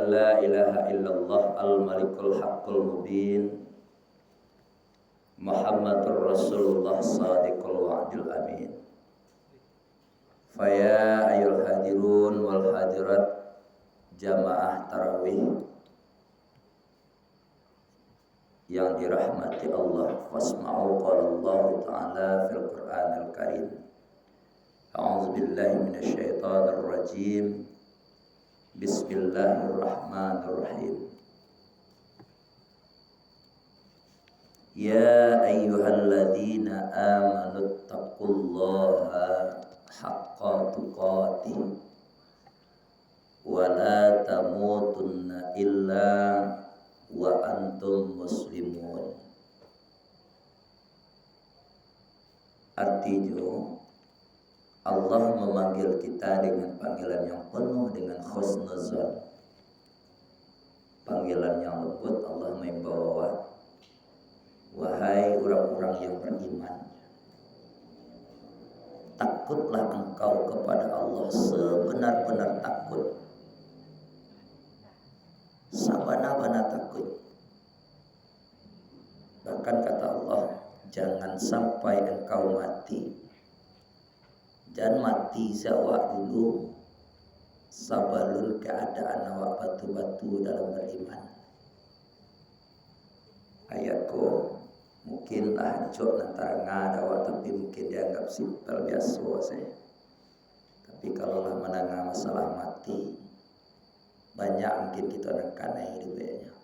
la ilaha illallah al-malikul haqqul mubin Muhammadur Rasulullah sadiqul wa'dil amin. Faya ayyul hadirun wal hadirat jamaah tarawih yang dirahmati Allah, wasma'u qala Allah ta'ala fil Qur'anil Karim. A'udzu billahi minasyaitonir rajim. Bismillahirrahmanirrahim. Ya ayyuhalladzina amanu taqullaha haqqa tuqatih wa la tamutunna illa wa antum muslimun. Artinya Allah memanggil kita dengan panggilan yang penuh dengan husnuzon, panggilan yang lembut. Allah membawa, wahai orang-orang yang beriman, takutlah engkau kepada Allah sebenar-benar takut, sabana-bana takut. Bahkan kata Allah, jangan sampai engkau mati. Dan mati zawak dulu sabalul keadaan awak batu-batu dalam beriman. Ayatku mungkin hancur antara ngada awak, tapi mungkin dianggap simpel biasa saya. Tapi kalau lah menangah masalah mati, banyak mungkin kita rekanai hidupnya.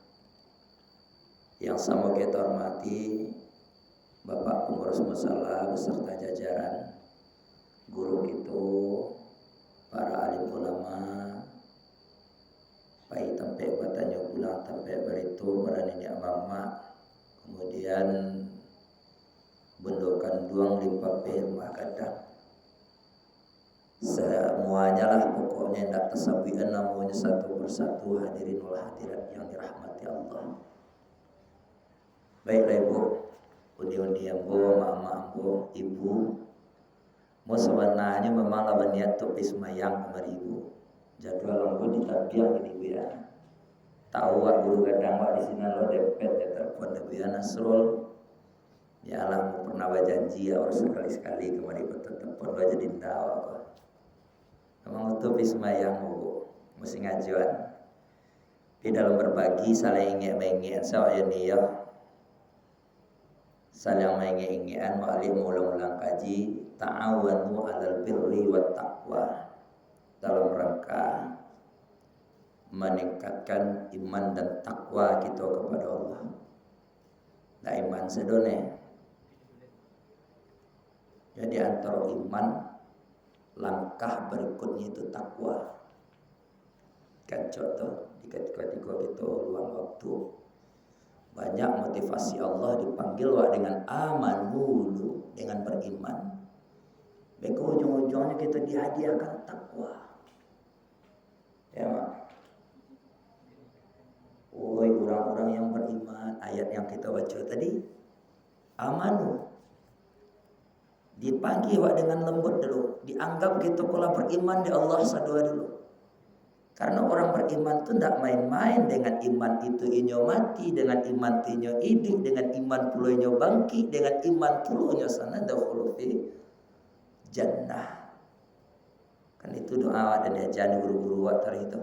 Yang sama kita hormati Bapak Pengurus Masalah beserta jajaran, guru itu, para alim ulama, pai tampe batanya pulang tampe beritu para nenek mama, kemudian bendokan duang limpah rumah kadang. Semuanya lah pokoknya tidak tersabian, namanya satu persatu hadirin wal hadirat yang dirahmati Allah. Baiklah ibu, undi-undi ambo, mama ambo, ibu, mau sebenarnya memang lah berniat untuk ismayang kemari ibu. Jadwal ambo di tabiang ini ibu ya. Tahu wak guru kadang wak di sini lo dempet ya telepon ibu ya Nasrul. Ya lah mau pernah berjanji ya harus sekali-sekali kemari bertelepon lo jadi ndawa. Memang untuk ismayang bu, mesti ngajuan. Di dalam berbagi saling ingin saya ini ya. Saling ingin mu'alim ulang-ulang kaji ta'awanu 'alal birri wat taqwa dalam rangka meningkatkan iman dan takwa kita kepada Allah. Nah iman sedone. Jadi antara iman, langkah berikutnya itu takwa. Kan contoh ketika kita luang waktu, banyak motivasi Allah dipanggil dengan amanu, dengan beriman. Baik ujung-ujungnya kita dihadiahkan takwa. Ya mak. Woi orang-orang yang beriman, ayat yang kita baca tadi, amanu. Dipanggil dengan lembut dulu, dianggap kita kalau beriman di Allah sadua dulu. Karena orang beriman itu tidak main-main. Dengan iman itu inyo mati, dengan iman itu inyo hidup, dengan iman puluh inyo bangkit, dengan iman puluh inyo sana dakhulu fi jannah. Kan itu doa dan diajar guru-guru watar itu.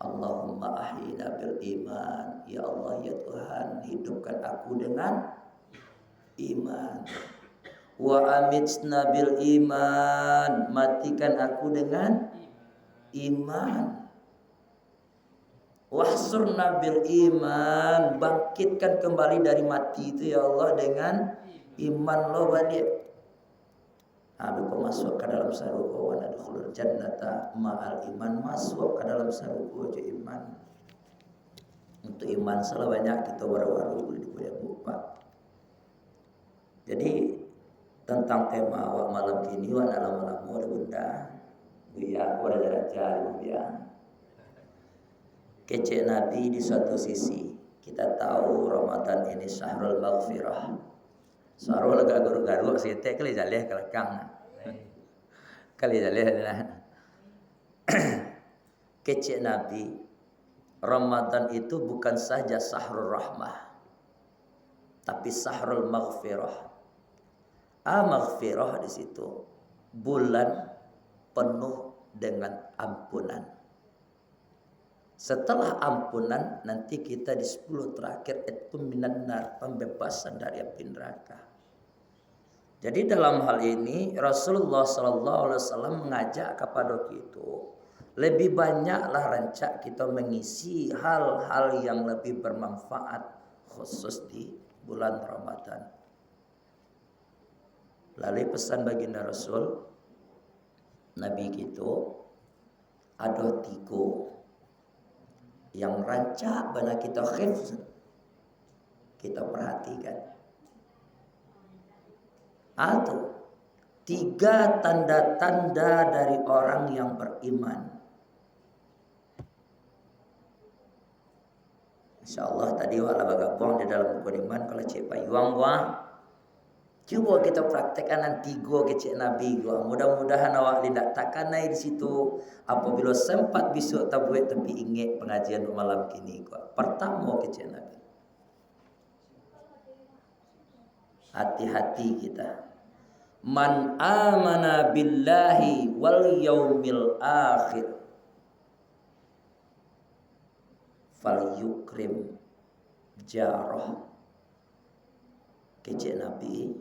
Allahumma ahyina bil iman. Ya Allah ya Tuhan, hidupkan aku dengan iman. Wa amitna bil iman. Matikan aku dengan iman. Wahsurna bil iman. Bangkitkan kembali dari mati itu ya Allah dengan iman lo balik. Aku masuk ke dalam saruku wa nadkhulul jannata ma'al iman. Masuk ke dalam saruku je iman. Untuk iman salah banyak kita waru-waru di punya bupa. Jadi tentang tema awak malam ini wa malam ada bunda. Buya, ada daraja buya. Kece Nabi di suatu sisi. Kita tahu Ramadan ini syahrul maghfirah. Syahrul agak garu-garu sete kali jaleh kelekang. Kali jaleh adalah kecek Nabi, Ramadan itu bukan saja sahrul rahmah, tapi sahrul maghfirah. Maghfirah di situ bulan penuh dengan ampunan. Setelah ampunan nanti kita di 10 terakhir itu minan nar, pembebasan dari api neraka. Jadi dalam hal ini Rasulullah SAW mengajak kepada kita lebih banyaklah rancak kita mengisi hal-hal yang lebih bermanfaat khusus di bulan Ramadan. Lalu pesan baginda Rasul, Nabi kita ada 3 yang rancak bana kita khifz, kita perhatikan. Atau 3 tanda-tanda dari orang yang beriman. InsyaAllah tadi wala bagabong di dalam buku iman kalau cik payuang gua. Coba kita praktekkan nanti gua kecik Nabi gua. Mudah-mudahan awak tidak takanai di situ. Apabila sempat besok tabuet tapi ingat pengajian malam kini gua. Pertama kecik Nabi. Hati-hati kita. Man amana billahi wal yaumil akhir fal yukrim jarah. Kecik Nabi,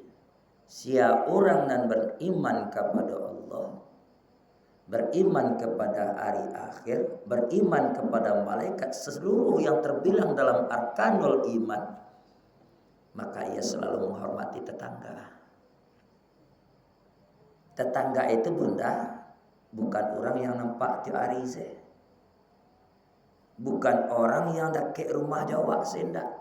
sia orang dan beriman kepada Allah, beriman kepada hari akhir, beriman kepada malaikat, seluruh yang terbilang dalam arkanul iman, maka ia selalu menghormati tetangga. Tetangga itu bunda bukan orang yang nampak tiap hari se, bukan orang yang dekat rumah Jawa sendak.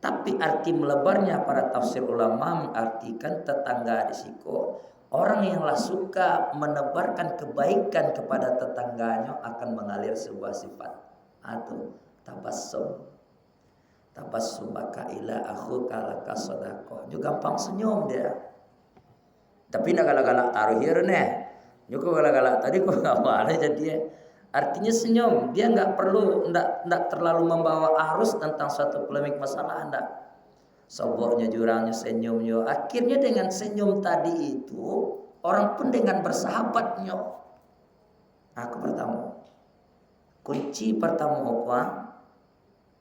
Tapi arti melebarnya para tafsir ulama mengartikan tetangga di siko orang yang lah suka menebarkan kebaikan kepada tetangganya akan mengalir sebuah sifat atau tabassum. Tabassum maka ila akhuka laka sadaqah. Juga gampang senyum dia. Tapi nak galak-galak taruh here nih. Nyuko galak-galak tadi kok enggak mana jadi. Artinya senyum, dia enggak perlu enggak terlalu membawa arus tentang suatu polemik masalah enggak. Soboknya jurangnya senyumnya. Akhirnya dengan senyum tadi itu orang pun dengan bersahabatnya. Aku pertama. Kunci pertama apa?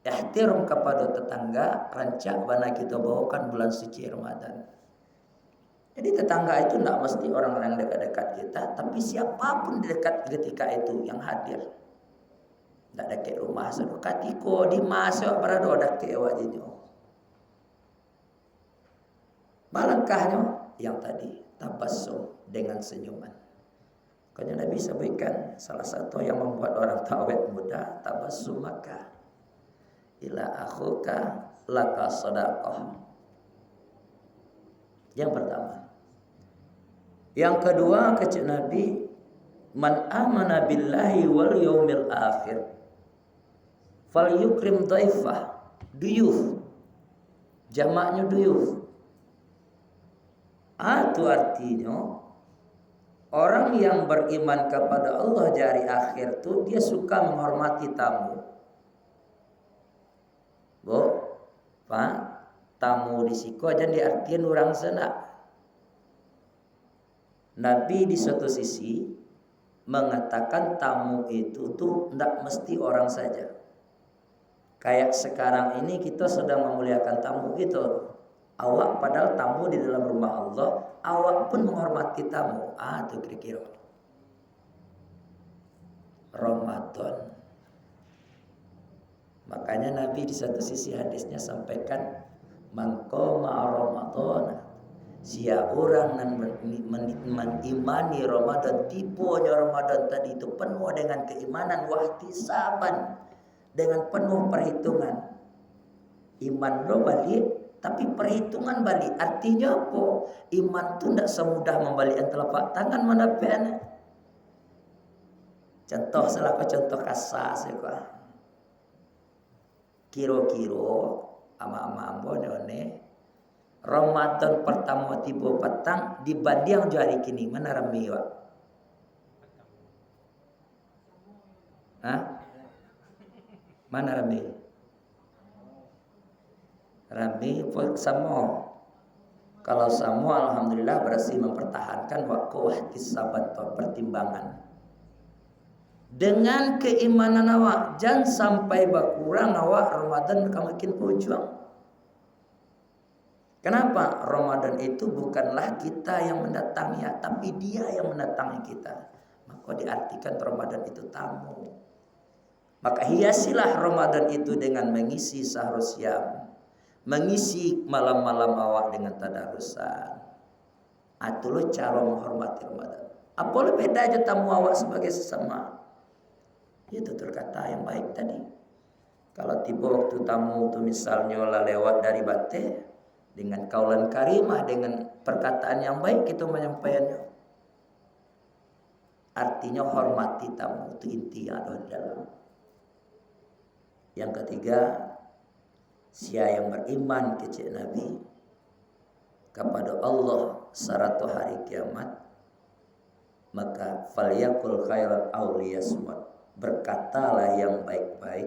Ihtiram kepada tetangga, rancak bana kita bawakan bulan suci Ramadan. Jadi tetangga itu tidak mesti orang-orang yang dekat-dekat kita, tapi siapapun di dekat ketika itu yang hadir. Tidak dekat rumah, sedekatiko di masa berada dekat wajibnya. Malangkahnya yang tadi tabassum dengan senyuman. Makanya Nabi sampaikan salah satu yang membuat orang tawet muda tabassum maka ila akhuka laka sadaqah. Yang pertama. Yang kedua kecik Nabi, man amana billahi wal yaumil akhir fal yukrim dhaifah. Duyuf. Jamaknya duyuf. Itu artinya orang yang beriman kepada Allah di hari akhir itu dia suka menghormati tamu. Pak, tamu di siko aja diartikan orang sana. Nabi di suatu sisi mengatakan tamu itu tuh tidak mesti orang saja. Kayak sekarang ini kita sedang memuliakan tamu gitu. Awak padahal tamu di dalam rumah Allah, awak pun menghormati tamu. Itu kira-kira Ramadan. Makanya Nabi di satu sisi hadisnya sampaikan man qama Ramadan, sia orang yang mengimani Ramadan, tipunya Ramadan tadi itu penuh dengan keimanan, wahtisaban, dengan penuh perhitungan. Iman lo balik, tapi perhitungan balik. Artinya apa? Iman itu tidak semudah membalikan telapak tangan mana pen. Contoh contoh kasar saya. Kiro-kiro ama-ama ambo ne Ramadan pertama tiba petang dibanding hari kini mana rame wa? Hah? Mana Rami? Rami Samo. Kalau Samo alhamdulillah berhasil mempertahankan waktu hisaban atau pertimbangan. Dengan keimanan awak jangan sampai berkurang awak Ramadan makin berjuang. Kenapa? Ramadan itu bukanlah kita yang mendatanginya, tapi dia yang mendatangi kita. Maka diartikan Ramadan itu tamu. Maka hiasilah Ramadan itu dengan mengisi sahur siam, mengisi malam-malam awak dengan tadarusan. Itulah cara menghormati Ramadan. Apa lebih beda aja tamu awak sebagai sesama? Itu terkata yang baik tadi. Kalau tiba waktu tamu itu misalnya lewat dari bate, dengan kaulan karimah, dengan perkataan yang baik kita menyampaikannya. Artinya hormati tamu, itu intinya ada di dalam. Yang ketiga, siapa yang beriman kecil Nabi kepada Allah saratu hari kiamat, maka falyakul khairan aw liyasmut, berkatalah yang baik-baik